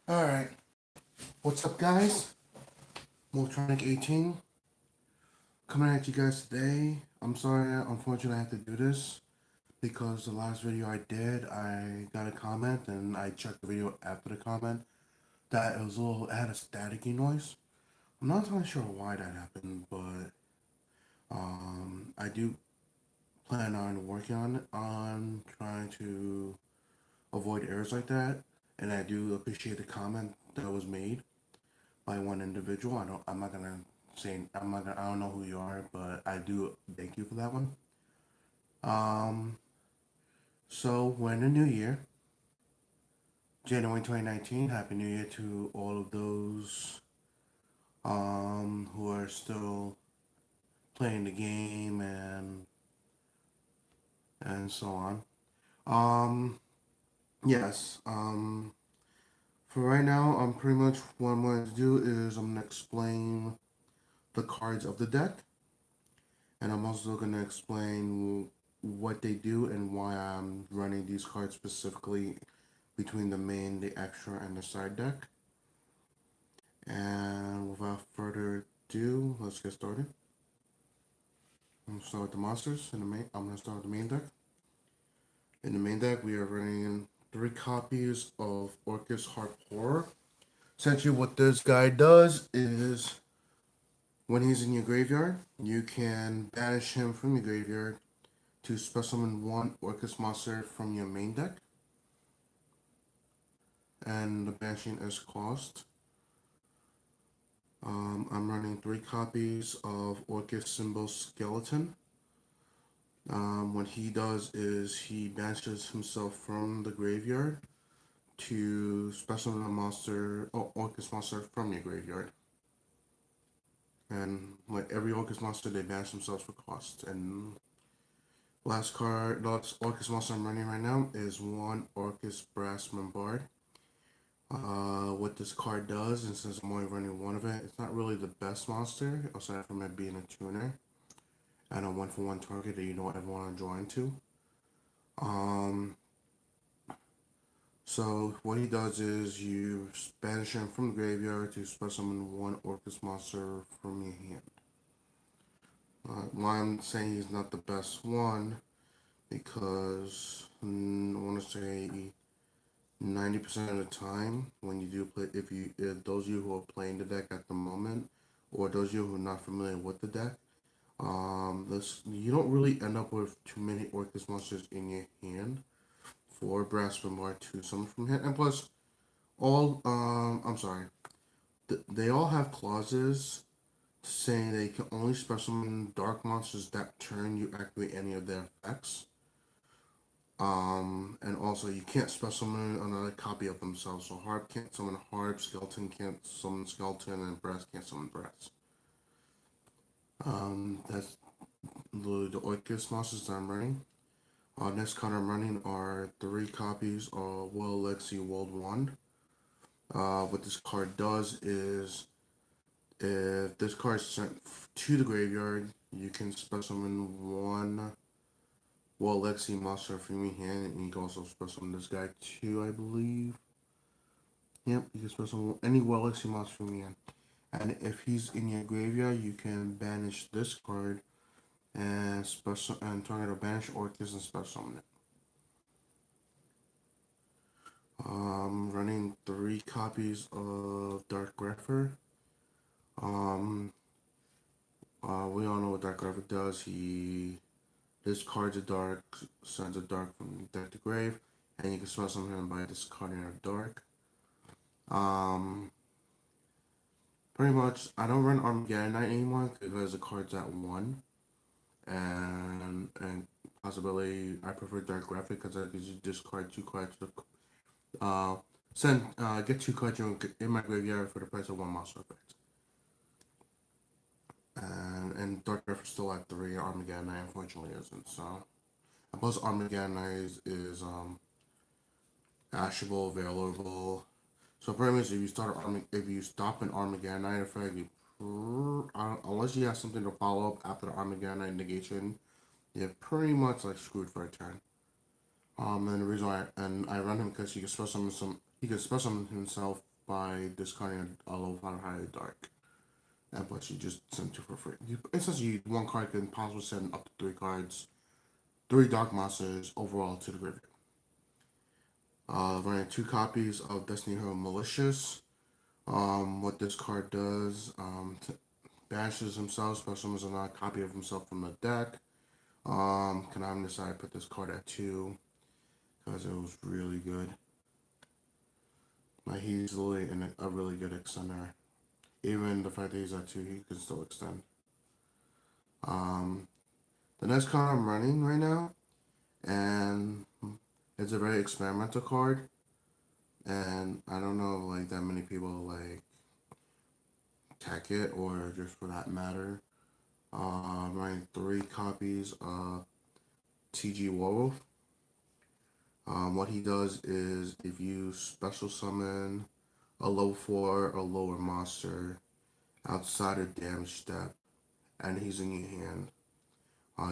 Alright, what's up guys? Jan2019 coming at you guys today. I'm sorry, unfortunately I have to do this because the last video I did, I got a comment and I checked the video after the comment that it had a staticky noise. I'm not entirely sure why that happened, but I do plan on working on trying to avoid errors like that, and I do appreciate the comment that was made by one individual. I'm not gonna say. I don't know who you are, but I do thank you for that one. Um. So we're in the new year, January 2019. Happy New Year to all of those who are still playing the game and so on. Um. Yes. For right now, I'm pretty much what I'm going to do is I'm gonna explain the cards of the deck, and I'm also going to explain what they do and why I'm running these cards specifically between the main, the extra, and the side deck. And without further ado, let's get started. I'm going to start with the monsters. I'm going to start with the main deck. In the main deck, we are running 3 copies of Orcust Harp Horror. Essentially, what this guy does is when he's in your graveyard, you can banish him from your graveyard to special summon 1 Orcust monster from your main deck. And the banishing is cost. I'm running 3 copies of Orcust Symbol Skeleton. What he does is he banishes himself from the graveyard to special summon a monster or Orcust monster from your graveyard. And like every Orcust monster, they banish themselves for cost. And last Orcust monster I'm running right now is 1 Orcust Brass Bombard. What this card does, and since I'm only running 1 of it, it's not really the best monster, aside from it being a tuner and a 1-for-1 target that you don't ever want to draw into. So what he does is you banish him from the graveyard to special summon 1 Orcust monster from your hand. Why I'm saying he's not the best one, because I want to say 90% of the time when you do play, if those of you who are playing the deck at the moment, or those of you who are not familiar with the deck, you don't really end up with too many Orcust monsters in your hand for Brass Bombard to summon from hand. And plus, they all have clauses saying they can only special summon dark monsters that turn you activate any of their effects. And also you can't special summon another copy of themselves. So Harp can't summon Harp, Skeleton can't summon Skeleton, and Brass can't summon Brass. That's the Orcust monsters that I'm running. Next card I'm running are 3 copies of Will Lexi World 1. What this card does is, if this card is sent to the graveyard, you can special summon 1 Will Lexi monster from your hand, and you can also special summon this guy too, I believe. Yep, you can special summon any Will Lexi monster from your hand. And if he's in your graveyard, you can banish this card and target a banish Orcust and special summon it. Running 3 copies of Dark Grapher. We all know what Dark Grapher does. He discards a dark, sends a dark from deck to grave, and you can special summon him by discarding a dark. Pretty much, I don't run Armageddon Knight anymore because the card's at 1. And possibly, I prefer Dark Graphic because that gives you discard 2 cards to get 2 cards in my graveyard for the price of 1 monster effect. And Dark Graphic is still at 3, Armageddon Knight unfortunately isn't. So, plus Armageddon Knight is ashable, available. So pretty much, if you stop an Armageddon Knight effect, unless you have something to follow up after the Armageddon Knight negation, you're pretty much like screwed for a turn. And the reason why I run him because he can special summon himself by discarding a low power high dark. And plus, you just send two for free. Essentially, one card can possibly send up to three cards, three dark monsters overall to the graveyard. Running two copies of Destiny Hero Malicious. What this card does, banishes himself, special summons a copy of himself from the deck. Konami decided to put this card at 2 because it was really good. Like, he's literally a really good extender. Even the fact that he's at 2, he can still extend. The next card I'm running right now, and it's a very experimental card, and I don't know like that many people like tech it or just for that matter. I'm running 3 copies of TG Werewolf. What he does is if you special summon a level 4 or lower monster outside of damage step and he's in your hand,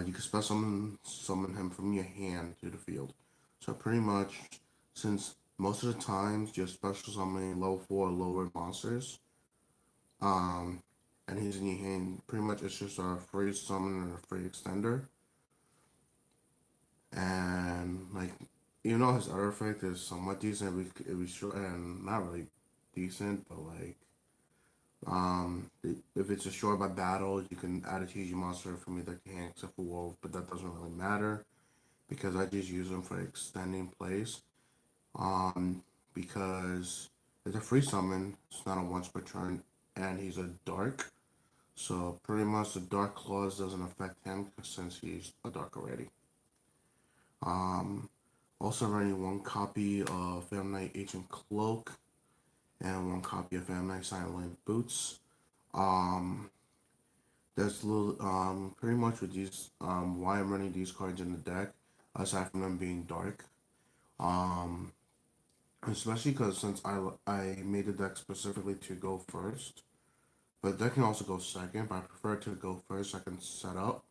you can special summon him from your hand to the field. So pretty much, since most of the times you're special summoning level 4 or lower monsters, and he's in your hand, pretty much it's just a free summon and a free extender. And like, even though his other effect is somewhat decent, it was short and not really decent, but like, if it's a short by battle, you can add a TG monster from either hand except for Wolf, but that doesn't really matter because I just use them for extending plays. Because it's a free summon, it's not a once per turn, and he's a dark. So pretty much the dark clause doesn't affect him since he's a dark already. Also running 1 copy of Phantom Knight Ancient Cloak and 1 copy of Phantom Knight Silent Boots. That's little pretty much with these why I'm running these cards in the deck, aside from them being dark. Especially because since I made the deck specifically to go first, but the deck can also go second, but I prefer to go first so I can set up,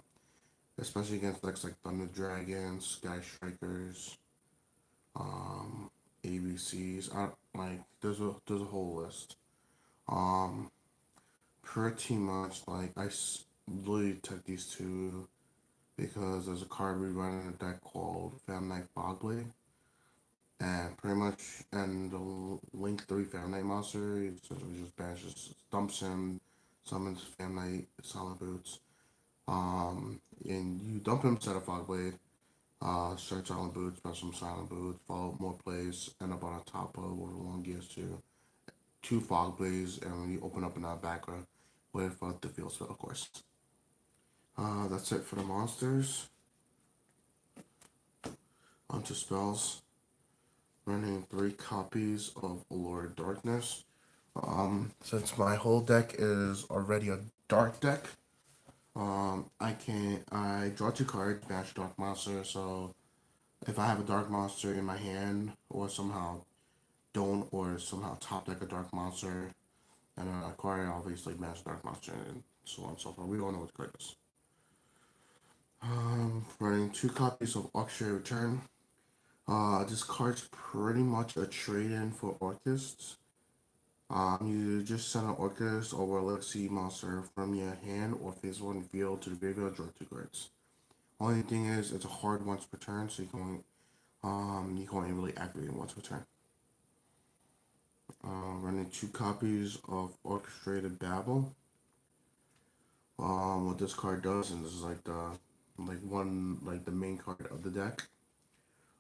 especially against decks like Thunder Dragons, Sky Strikers, ABCs. There's a whole list. Pretty much like I literally took these two because there's a card we run in a deck called Phantom Knight Fogblade. And pretty much, and the Link 3 Phantom Knight monster, it just banishes, dumps him, summons Phantom Knight, Silent Boots. And you dump him, set a Fogblade, search Silent Boots, special Silent Boots, follow more plays, end up on top of what long gears to 2 Fogblades, and when you open up another background with the field spell, of course. That's it for the monsters. Onto spells. Running 3 copies of Allure Darkness. Since my whole deck is already a dark deck, I draw 2 cards, bash dark monster, so if I have a dark monster in my hand, or somehow don't, or somehow top deck a dark monster, and then acquire obviously bash dark monster, and so on and so forth. We all know what the card is. Running 2 copies of Auctionary Return. This card's pretty much a trade-in for Orcust. You just send an Orcust or a Legacy monster from your hand or phase 1 field to the graveyard, draw 2 cards. Only thing is, it's a hard once per turn, so you can only really activate it once per turn. Running 2 copies of Orchestrated Babel. What this card does, and this is like the main card of the deck.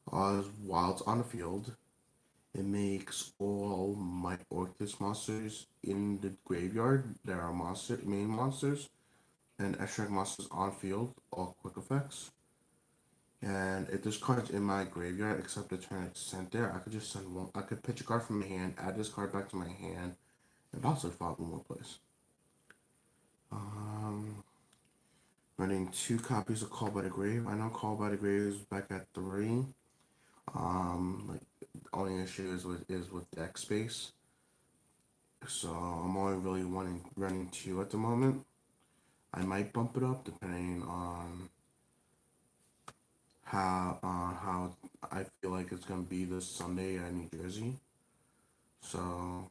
While it's on the field, it makes all my Orcust monsters in the graveyard that are main monsters and extract monsters on field, all quick effects. And if this card's in my graveyard, except the turn it's sent there, I could just send one. I could pitch a card from my hand, add this card back to my hand, and possibly follow in one place. Running 2 copies of Call by the Grave. I know Call by the Grave is back at 3. Like only issue is with deck space. So I'm only really running 2 at the moment. I might bump it up depending on how I feel like it's gonna be this Sunday at New Jersey. So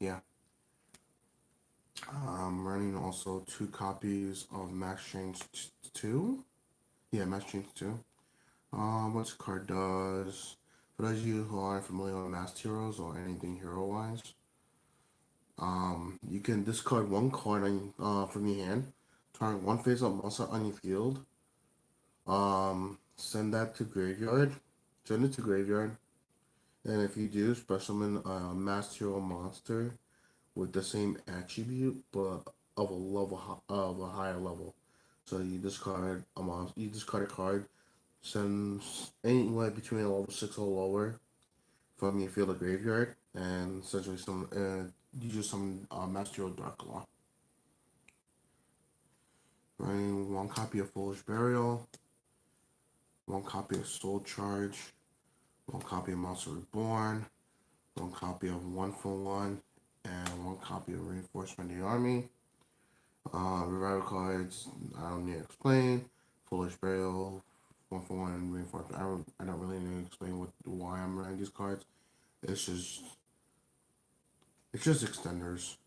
yeah. I'm running also 2 copies of Max Change 2. Yeah, Max Change 2. What this card does, for those of you who aren't familiar with Masked Heroes or anything hero-wise, you can discard 1 card from your hand, turn 1 face-up monster on your field, send that to graveyard, send it to graveyard, and if you do, special summon a Masked Hero monster with the same attribute, but of a higher level. So you discard a monster, you discard a card, sends anywhere between a level 6 or lower from your field of graveyard, and essentially you just summon Master of Dark Law. Running 1 copy of Foolish Burial, 1 copy of Soul Charge, 1 copy of Monster Reborn, 1 copy of 1-for-1, and 1 copy of Reinforcement of the Army. Revival cards, I don't need to explain. Foolish Burial, 1-for-1, Reinforcement. I don't really need to explain why I'm running these cards. It's just extenders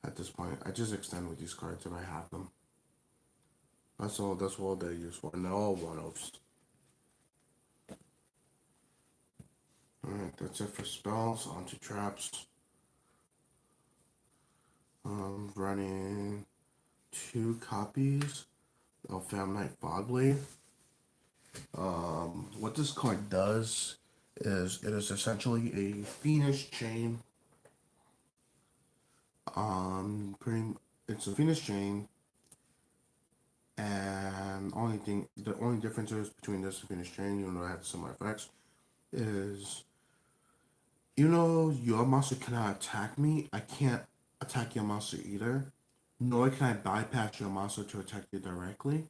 at this point. I just extend with these cards if I have them. That's all they're used for. And they're all one-offs. Alright, that's it for spells. On to traps. Running 2 copies of Fam Knight Fogblade. What this card does is it is essentially a Phoenix chain. It's a Phoenix chain, and the only difference is between this and Phoenix chain, even though I have similar effects, is your monster cannot attack me, I can't attack your monster either. Nor can I bypass your monster to attack you directly,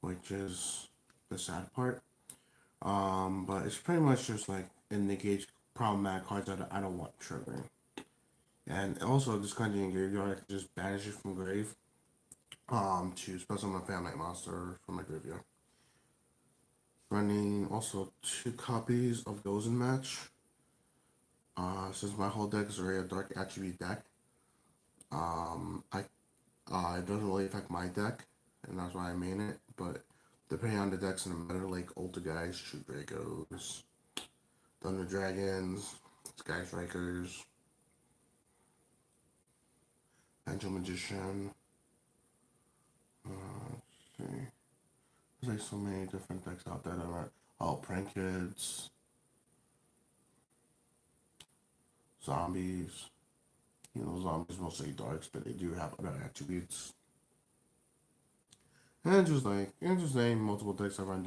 which is the sad part. But it's pretty much just like it negates problematic cards that I don't want triggering. And also, this card in graveyard, I can just banish it from grave to special summon a Fam Knight monster from my graveyard. Running also 2 copies of Dozen Match. Since my whole deck is already a dark attribute deck, it doesn't really affect my deck, and that's why I main it. But depending on the decks in the meta, like Ultra Shoot Dragos, Thunder Dragons, Sky Strikers, Angel Magician. Let's see. There's like so many different decks out there that are Prank Kids, Zombies. Zombies mostly darks, but they do have other attributes. And just name multiple decks that run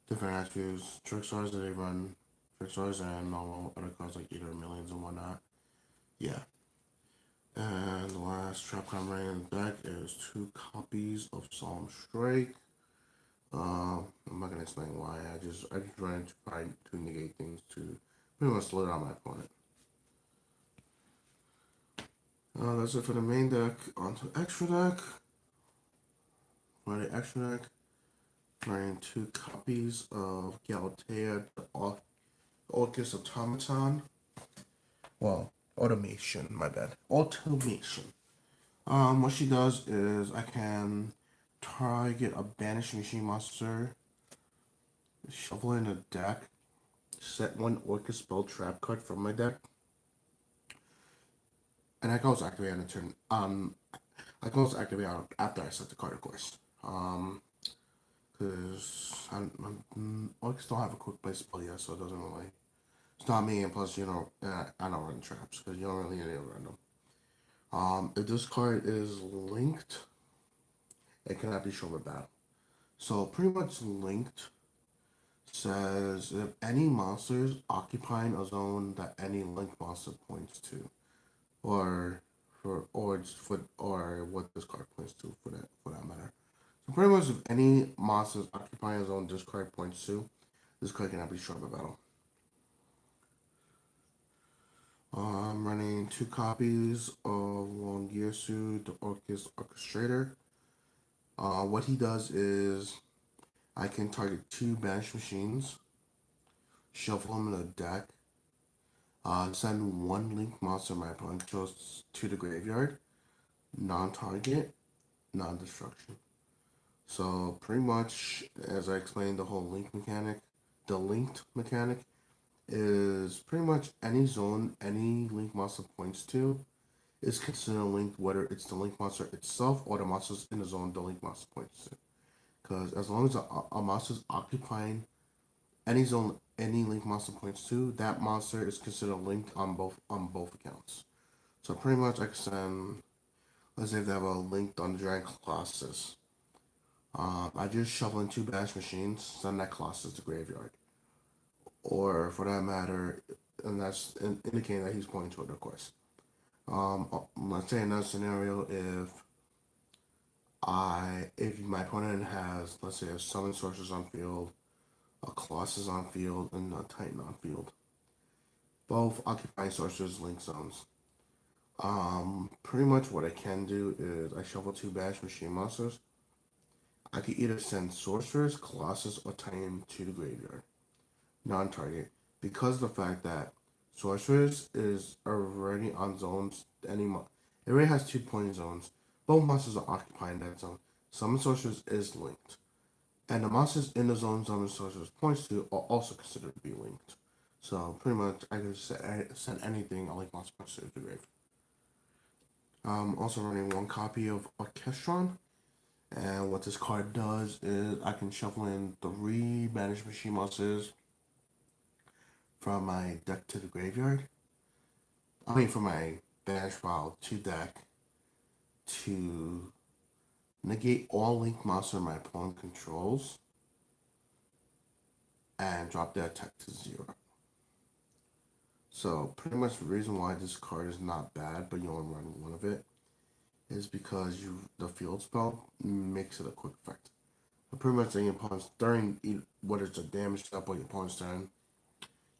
different attributes. Trickstars that they run, Trickstars and normal other cards like Eater Millions and whatnot. Yeah. And the last trap card running in the deck is 2 copies of Solemn Strike. I'm not gonna explain why. I just run to try to negate things to pretty much slow down my opponent. That's it for the main deck. On to extra deck. For the extra deck, running 2 copies of Galatea, the Orcust Automaton. Well, Automation, my bad. Automation. What she does is I can target a banished machine monster, shuffle in a deck, set 1 Orcust spell trap card from my deck, and I can also activate on the turn. I can also activate after I set the card, of course. Because Orcust don't have a quick play spell yet, so it doesn't really. It's not me, and plus, I don't run traps because you don't really need to run them. If this card is linked, it cannot be shown with battle. So pretty much linked says if any monsters occupying a zone that any linked monster points to, or what this card points to for that matter. So pretty much if any monsters occupying a zone this card points to, this card cannot be shown with battle. I'm running 2 copies of Longyearsu, the Orcust Orchestrator. What he does is I can target 2 banished machines, shuffle them in a deck, Send one link monster my opponent controls to the graveyard. Non-target, non-destruction. So pretty much, as I explained, the whole link mechanic, the linked mechanic is pretty much any zone any link monster points to is considered linked, whether it's the link monster itself or the monsters in the zone the link monster points to. Because as long as a monster is occupying any zone any link monster points to, that monster is considered linked on both accounts. So pretty much I can send, let's say if they have a linked on the Dragon Colossus. I just shuffle in two bash machines, send that Colossus to graveyard. Or for that matter, and that's indicating that he's pointing to it, of course. Let's say another scenario, if my opponent has, let's say, a Summon Sorceress on field, a Colossus on field, and a Titan on field, both occupying Sorceress link zones. Pretty much what I can do is I shuffle two bash machine monsters. I could either send Sorceress, Colossus, or Titan to the graveyard, non-target, because of the fact that Sorceress is already on zones anymore. It already has 2 point zones. Both monsters are occupying that zone. Summon Sorceress is linked. And the monsters in the zone Summon Sorceress points to are also considered to be linked. So pretty much I can send anything a link monster points to the grave. Also running one copy of Orcust. And what this card does is I can shuffle in 3 Banished Machine monsters from my deck to the graveyard. From my banish file to deck to negate all link monster my opponent controls and drop their attack to 0. So pretty much the reason why this card is not bad, but you only run one of it, is because the field spell makes it a quick effect. But pretty much your opponent's during whether it's a damage step or your opponent's turn,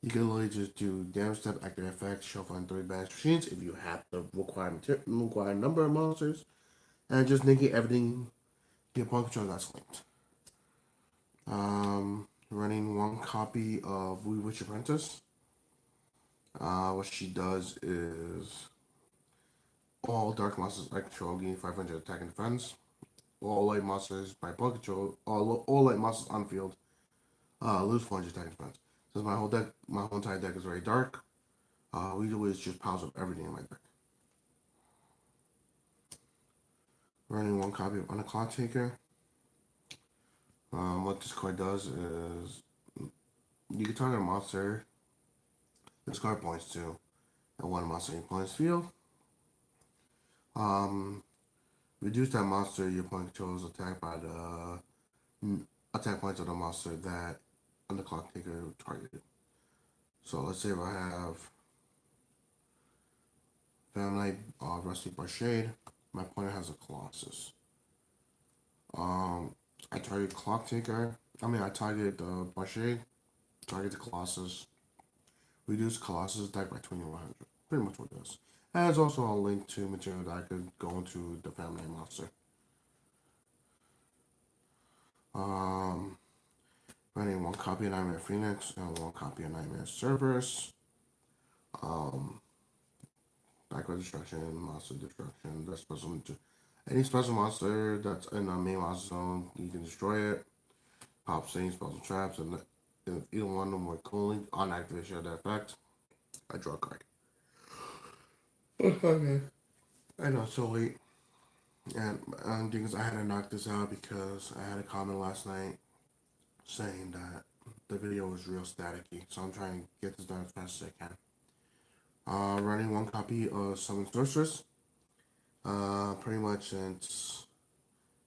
you can literally just do damage step, activate effect, shuffle in 3 banished machines if you have the required number of monsters, and just negate everything the opponent controls that's linked. Running one copy of We Witch Apprentice. What she does is all dark monsters I control gain 500 attack and defense. All light monsters by opponent control, all light monsters on field lose 400 attack and defense. Since my whole entire deck is very dark, We Witch just piles up everything in my deck. Running one copy of Unclock Taker. What this card does is you can target a monster this card points to, and one monster in your opponent's field. Reduce that monster your opponent controls attack by the attack points of the monster that Unclock Taker targeted. So let's say if I have Family Rusty Barshade, my opponent has a Colossus. I target Clock Taker. I target the Barshade, target the Colossus, reduce Colossus attack by 2100. Pretty much what it does. And there's also a link to material that I could go into the family monster. Running one copy of Nightmare Phoenix and one copy of Nightmare Cerberus. Backward destruction, monster destruction. That's special. Any special monster that's in the main monster zone, you can destroy it. Pop same spells and traps, and if either one of them were cooling on activation of that effect, I draw a card. Okay. I know it's so late. And the thing is, I had to knock this out because I had a comment last night saying that the video was real staticky. So I'm trying to get this done as fast as I can. Running one copy of Summon Sorceress. Pretty much since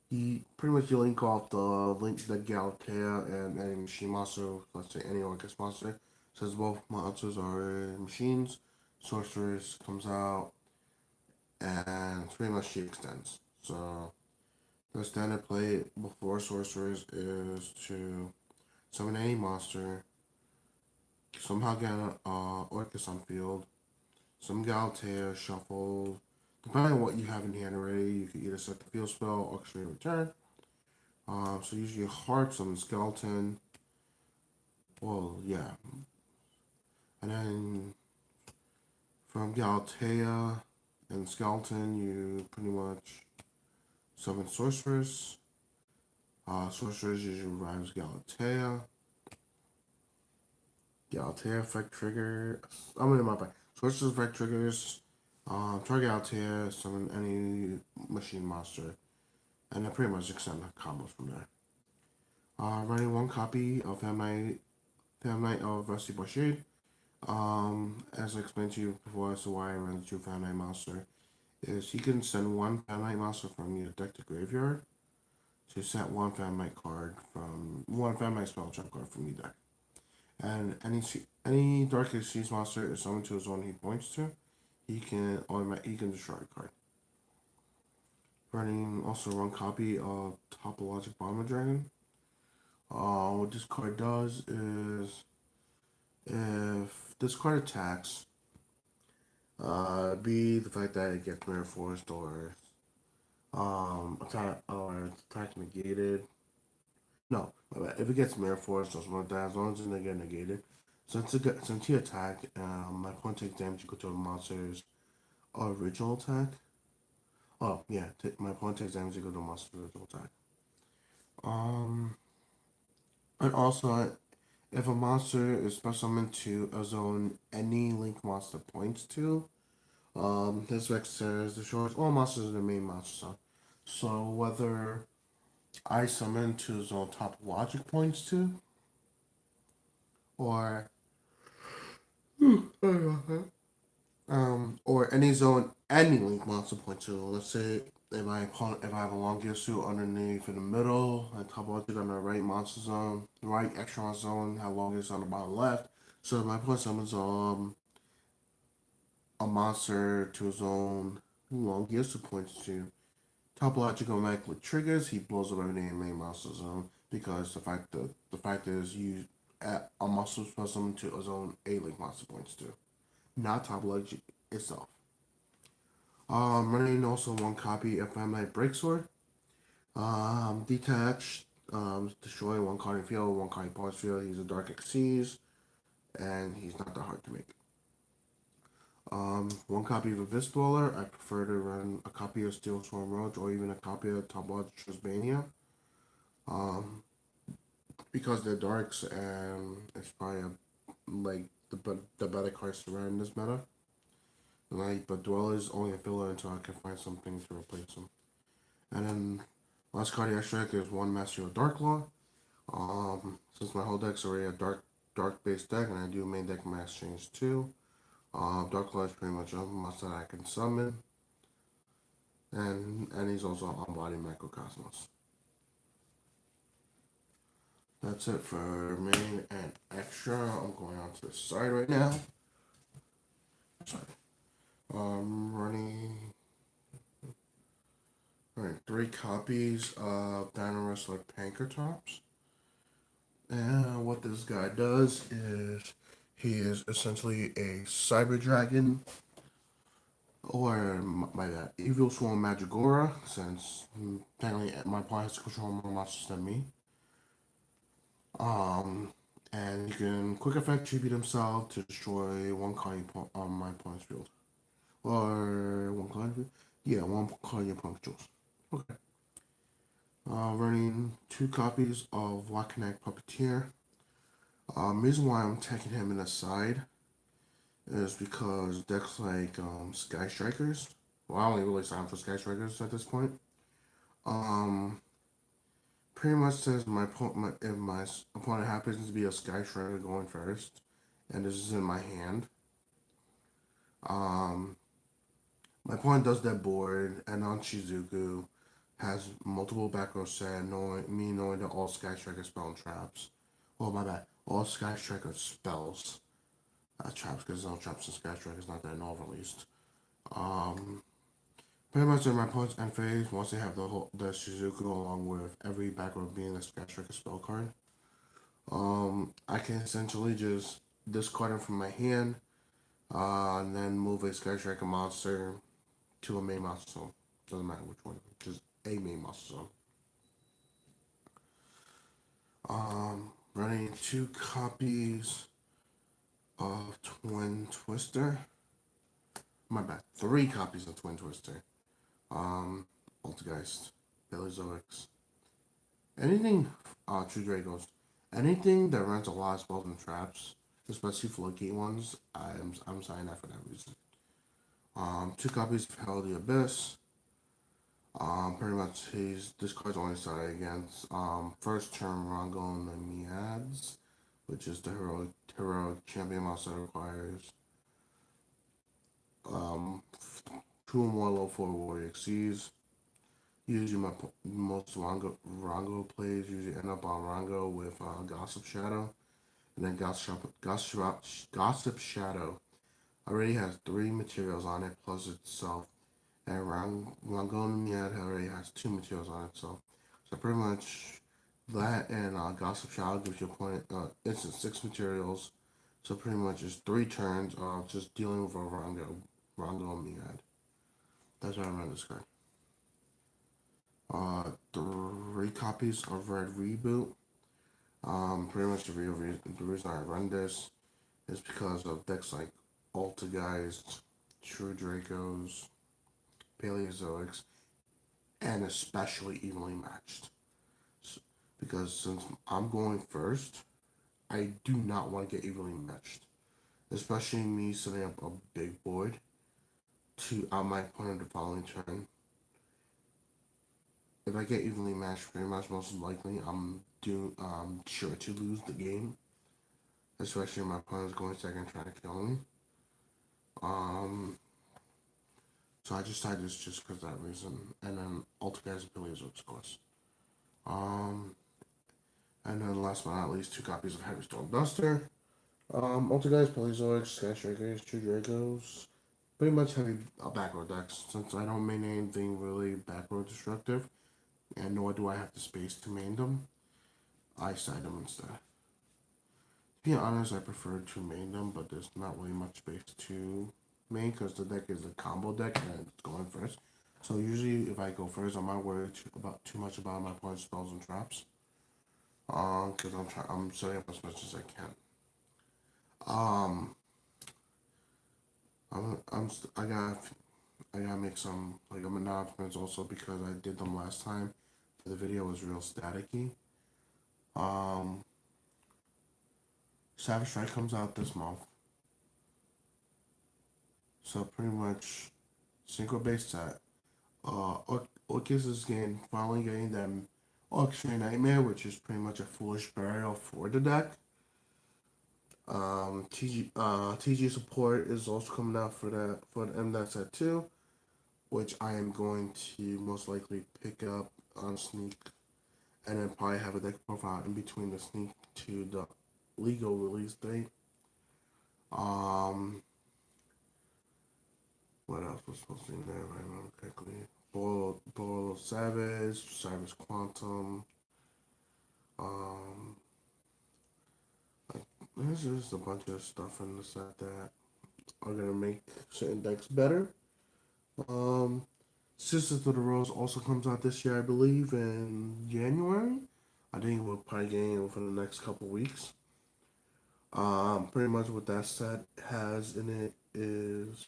you link off the Galatea and any machine monster, let's say any Orcust monster. Since both monsters are machines, Sorceress comes out and pretty much she extends. So the standard play before Sorceress is to summon any monster, somehow get Orcust on field, some Galatea shuffle. Depending on what you have in hand already, you can either set the field spell or create a return. So usually Heart, some Skeleton. Well, yeah. And then From Galatea and Skeleton, you pretty much summon Sorceress. Sorceress usually revives Galatea. Galatea effect trigger. I'm in my bad. Sorceress effect triggers. Target Galatea, summon any machine monster, and then pretty much extend the combos from there. Running one copy of Famnight of Rusty Shade. As I explained to you before, as to why I ran the two Famnight monster, is you can send one Famnight monster from your deck to graveyard to set one Famnight card from one Famnight spell check card from your deck. And any Darkest Seas monster is summoned to a zone he points to, he can destroy a card. Running also one copy of Topologic Bomber Dragon. What this card does is if this card attacks, be the fact that it gets Mirror Forced or attack negated. No, if it gets Mirror Force or something like that, as long as it doesn't get negated. Since he attacked, my opponent takes damage equal to the monster's original attack. Oh yeah, my opponent takes damage equal to the monster's original attack. And also, if a monster is special summoned to a zone any link monster points to, this Rex says destroys all monsters in the main monster zone. So whether I summon to zone top logic points to, or or any zone any link monster points to. Let's say if if I have a long gear suit underneath in the middle, and top logic on the right monster zone, right extra zone, have long gear on the bottom left. So if my opponent summons a monster to a zone long gear suit points to, top logic automatically triggers. He blows up everything in the main monster zone because the fact is you a monster plus summon to a zone a link monster points to, not top logic itself. Running also one copy of Famnight Breaksword. Detached, destroy one card in field, one card in opponent's field. He's a Dark Exceeds, and he's not that hard to make. One copy of Abyss Dweller. I prefer to run a copy of Steel Storm Roach or even a copy of Top Logic Trisbania. Because they're darks and it's probably like the better cards to run in this meta. But Dweller's only a filler until I can find something to replace them. And then last cardiac strike is one Master of Dark Law. Since my whole deck's already a dark based deck and I do main deck mass change too. Dark Law is pretty much a monster that I can summon. And he's also on Body Microcosmos. That's it for main and extra. I'm going on to the side right now. Sorry. Running 3 copies of Dino Wrestler Pankertops. And what this guy does is he is essentially a Cyber Dragon, or by that Evil Swarm Magigora, since apparently my opponent has to control more monsters than me. And you can quick effect tribute himself to destroy one card on my opponent's field. Or one card? Yeah, one card your opponent controls. Okay. Running 2 copies of Wakanek Puppeteer. Reason why I'm taking him in the side is because decks like Sky Strikers. Well, I only really sign for Sky Strikers at this point. Pretty much says if my opponent happens to be a Sky Striker going first, and this is in my hand. My opponent does that board, and on Shizuku has multiple back row set, knowing that all Sky Striker spell and traps. Well, my bad. All Sky Striker spells traps, because no traps in Sky Striker is not that null released. Pretty much in my opponent's end phase, once they have the Shizuku along with every back row being a Sky Striker spell card, I can essentially just discard it from my hand, and then move a Sky Striker monster to a main monster zone. Doesn't matter which one, just a main monster zone. Running 2 copies of Twin Twister. My bad. 3 copies of Twin Twister. Poltergeist, Paleozoics, anything, True Dragos, anything that runs a lot of spells and traps, especially floodgate ones. I'm signing that for that reason. 2 copies of Hell of the Abyss. Pretty much this card's only started against first turn Rongo and the Meads, which is the heroic champion monster that requires um 2 or more level 4 warrior Xyz. Usually most Rongo plays usually end up on Rongo with Gossip Shadow, and then Gossip Shadow already has 3 materials on it plus itself, and Rangoniad already has 2 materials on it. So pretty much that and Gossip Shadow gives your opponent instant 6 materials. So pretty much it's 3 turns of just dealing with a Rangoniad. That's what I remember this card. 3 copies of Red Reboot. Pretty much the reason I run this is because of decks like Poltergeist, True Dracos, Paleozoics, and especially evenly matched. Because since I'm going first, I do not want to get evenly matched. Especially me setting up a big board to out my opponent the following turn. If I get evenly matched, pretty much most likely I'm sure to lose the game. Especially if my opponent's going second trying to kill me. Um, so I just decided this just because of that reason. And then Altergeist and Paleozoics, of course. And then last but not least, 2 copies of Heavy Storm Duster. Altergeist, Paleozoics, Sky Strikers, True Dragos. Pretty much heavy backroad decks, since I don't main anything really backroad destructive, and nor do I have the space to main them. I side them instead. To be honest, I prefer to main them, but there's not really much space to main because the deck is a combo deck and it's going first. So usually, if I go first, I'm not worried too much about my opponent's spells and traps. Because I'm setting up as much as I can. Um, I gotta make some like announcements also because I did them last time. The video was real staticky. Um, Savage Strike comes out this month, so pretty much synchro based set. Orcust is finally getting them Auction Nightmare, which is pretty much a foolish burial for the deck. TG support is also coming out for the MDAT set too, which I am going to most likely pick up on Sneak, and then probably have a deck profile in between the Sneak to the legal release date. What else was supposed to be there? If I remember correctly. Boil Savage Quantum. Um, there's just a bunch of stuff in the set that are gonna make certain decks better. Um, Sisters of the Rose also comes out this year, I believe, in January. I think we'll probably get it within the next couple weeks. Pretty much what that set has in it is,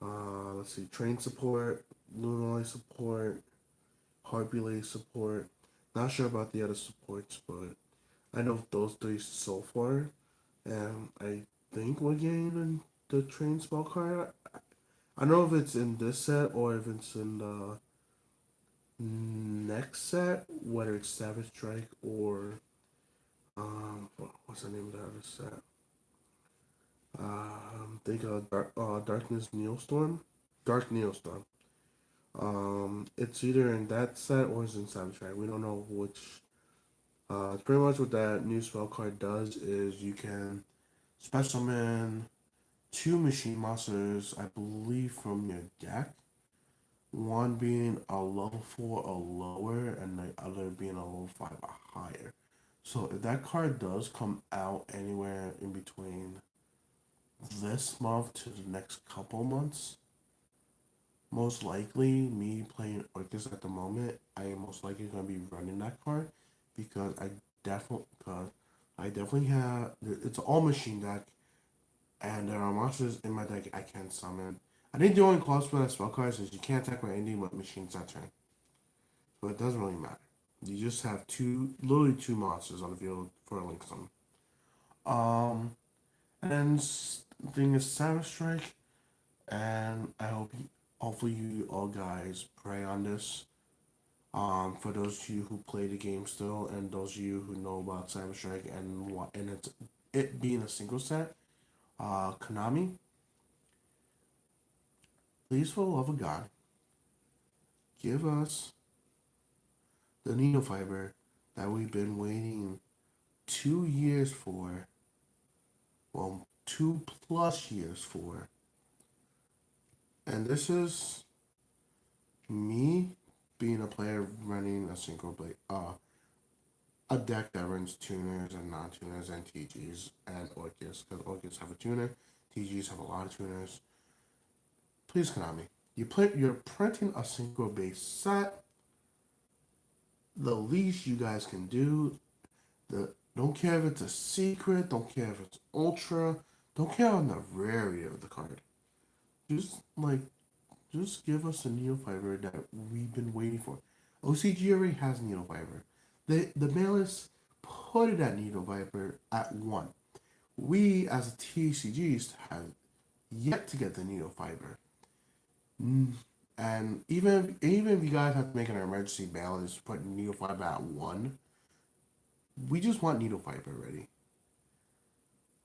let's see, train support, Lunaloid support, Heart Relay support. Not sure about the other supports, but I know those 3 so far. And I think we're getting the train spell card. I don't know if it's in this set or if it's in the next set, whether it's Savage Strike or what's the name of the other set? Think of Darkness Neostorm. Dark Neostorm. It's either in that set or it's in Savage Strike. We don't know which. Pretty much what that new spell card does is you can special summon 2 machine monsters, I believe, from your deck. One being a level 4 or lower, and the other being a level 5 or higher. So if that card does come out anywhere in between this month to the next couple months, most likely me playing Orcust at the moment, I am most likely going to be running that card because I definitely have it's an all machine deck, And there are monsters in my deck I can summon. I think the only clause for that spell cards is you can't attack with anything but machines that turn. So it doesn't really matter. You just have literally two monsters on the field for a link summon. And then thing is Savage Strike, and hopefully you all guys pray on this. For those of you who play the game still, and those of you who know about Savage Strike and it being a single set, Konami, please for the love of God, give us the Neofiber that we've been waiting 2 years for. Well, 2+ years for. And this is me being a player running a single blade, a deck that runs tuners and non-tuners and TGs and Orcust, because Orcust have a tuner, TGs have a lot of tuners. Please, Konami, you're printing a single base set. The least you guys can do, don't care if it's a secret, don't care if it's ultra, don't care on the rarity of the card. Just give us a Neofiber that we've been waiting for. OCG already has Neofiber. The mailers put it at Neofiber at 1. We, as a TCGs, have yet to get the Neofiber. And even if you guys have to make an emergency balance, put Neofiber at 1, we just want Neofiber already.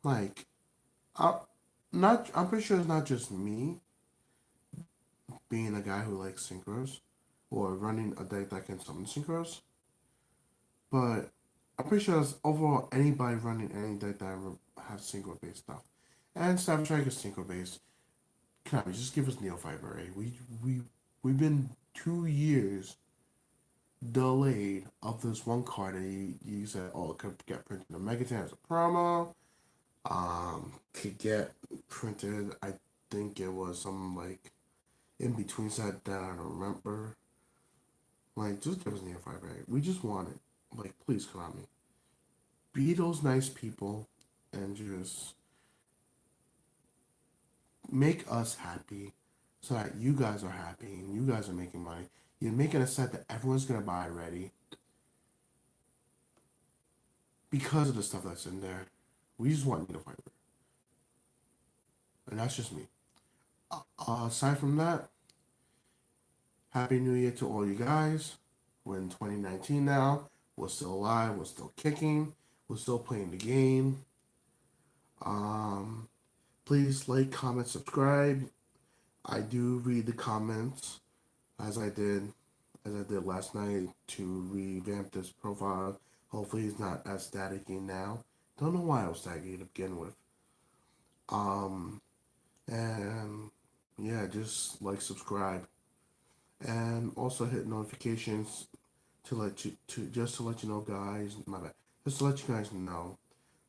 Like, I'm pretty sure it's not just me being a guy who likes synchros or running a deck that can summon synchros, but I'm pretty sure it's overall anybody running any deck that has synchro based stuff. And Savage Strike is synchro based. Can I just give us Neofiber, eh? We've been 2 years delayed of this one card that you said, oh, it could get printed in Megaton as a promo. Could get printed, I think it was some like in between set that I don't remember. Like, just give us Neofiber. We just want it. Like, please, Konami. Be those nice people and just make us happy so that you guys are happy and you guys are making money. You're making a set that everyone's going to buy already because of the stuff that's in there. We just want Neofiber. And that's just me. Aside from that, Happy New Year to all you guys. We're in 2019 now. We're still alive. We're still kicking. We're still playing the game. Please like, comment, subscribe. I do read the comments as I did last night to revamp this profile. Hopefully it's not as staticky now. Don't know why I was staticky to begin with. And yeah, just like, subscribe, and also hit notifications to let you know, guys. My bad. Just to let you guys know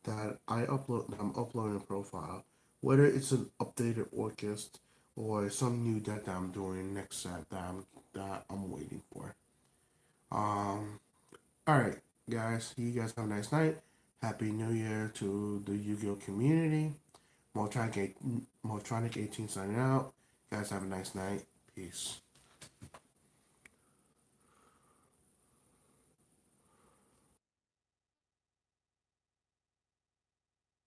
that I'm uploading a profile, whether it's an updated Orcust or some new deck that I'm doing next set that I'm waiting for. All right, guys. You guys have a nice night. Happy New Year to the Yu-Gi-Oh community. Motronic 18 signing out. You guys have a nice night. Peace.